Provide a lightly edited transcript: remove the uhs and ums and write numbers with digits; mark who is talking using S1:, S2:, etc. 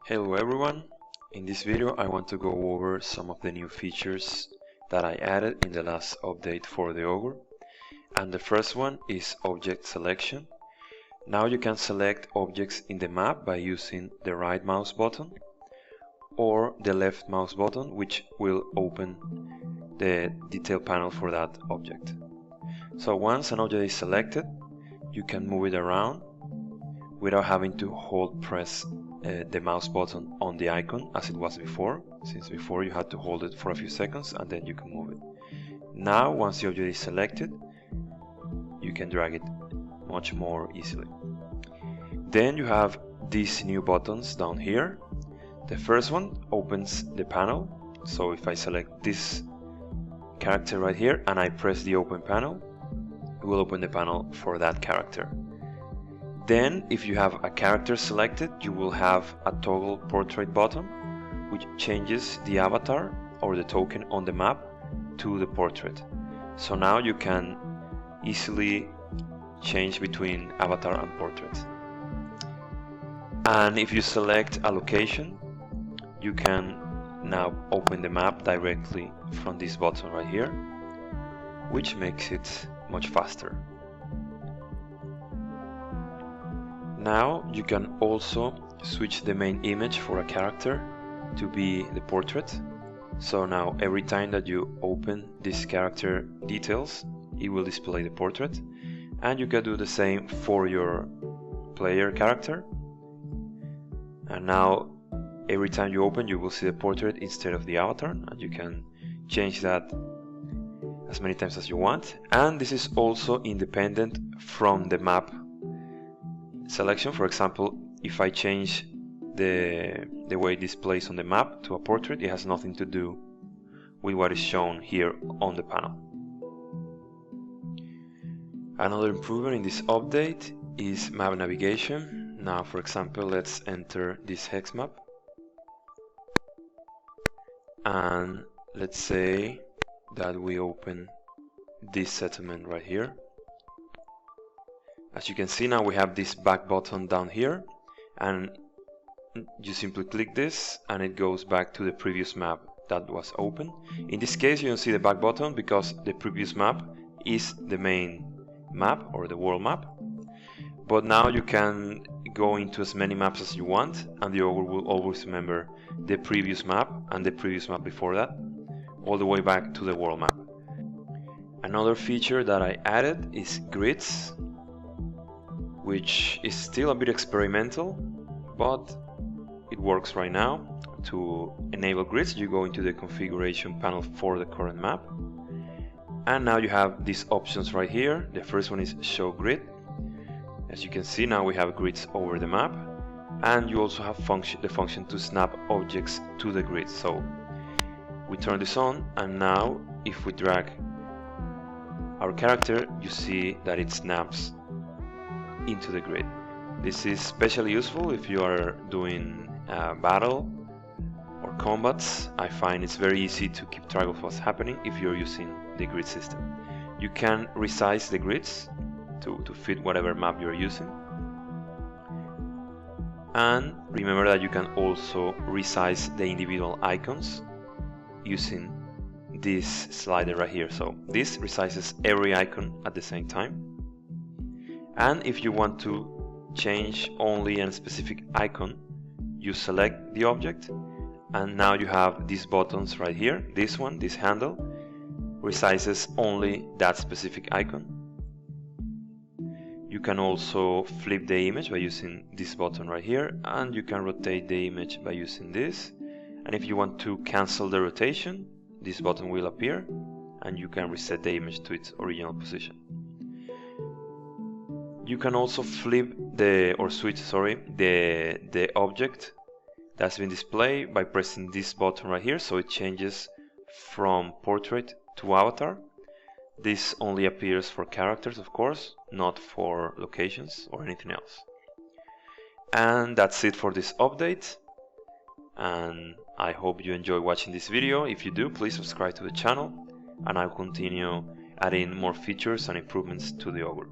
S1: Hello everyone, in this video I want to go over some of the new features that I added in the last update for the Augur, and the first one is object selection. Now you can select objects in the map by using the right mouse button or the left mouse button, which will open the detail panel for that object. So once an object is selected, you can move it around without having to press the mouse button on the icon as it was before, since before you had to hold it for a few seconds and then you can move it. Now once the object is selected, you can drag it much more easily. Then you have these new buttons down here. The first one opens the panel, so if I select this character right here and I press the open panel, it will open the panel for that character. Then, if you have a character selected, you will have a toggle portrait button, which changes the avatar or the token on the map to the portrait. So now you can easily change between avatar and portrait. And if you select a location, you can now open the map directly from this button right here, which makes it much faster. Now you can also switch the main image for a character to be the portrait. So now every time that you open this character details, it will display the portrait, and you can do the same for your player character. And now every time you open, you will see the portrait instead of the avatar, and you can change that as many times as you want. And this is also independent from the map selection. For example, if I change the way it displays on the map to a portrait, it has nothing to do with what is shown here on the panel. Another improvement in this update is map navigation. Now, for example, let's enter this hex map, and let's say that we open this settlement right here. As you can see, now we have this back button down here, and you simply click this and it goes back to the previous map that was open. In this case, you don't see the back button because the previous map is the main map or the world map. But now you can go into as many maps as you want, and the Augur will always remember the previous map and the previous map before that, all the way back to the world map. Another feature that I added is grids, which is still a bit experimental, but it works right now. To enable grids, you go into the configuration panel for the current map, and now you have these options right here. The first one is show grid. As you can see, now we have grids over the map, and you also have the function to snap objects to the grid. So we turn this on, and now if we drag our character, you see that it snaps into the grid. This is especially useful if you are doing battle or combats. I find it's very easy to keep track of what's happening if you're using the grid system. You can resize the grids to fit whatever map you're using, and remember that you can also resize the individual icons using this slider right here. So this resizes every icon at the same time. And if you want to change only a specific icon, you select the object, and now you have these buttons right here. This one, this handle, resizes only that specific icon. You can also flip the image by using this button right here, and you can rotate the image by using this. And if you want to cancel the rotation, this button will appear, and you can reset the image to its original position. You can also flip switch the object that's been displayed by pressing this button right here, so it changes from portrait to avatar. This only appears for characters, of course, not for locations or anything else. And that's it for this update, and I hope you enjoy watching this video. If you do, please subscribe to the channel, and I'll continue adding more features and improvements to the Augur.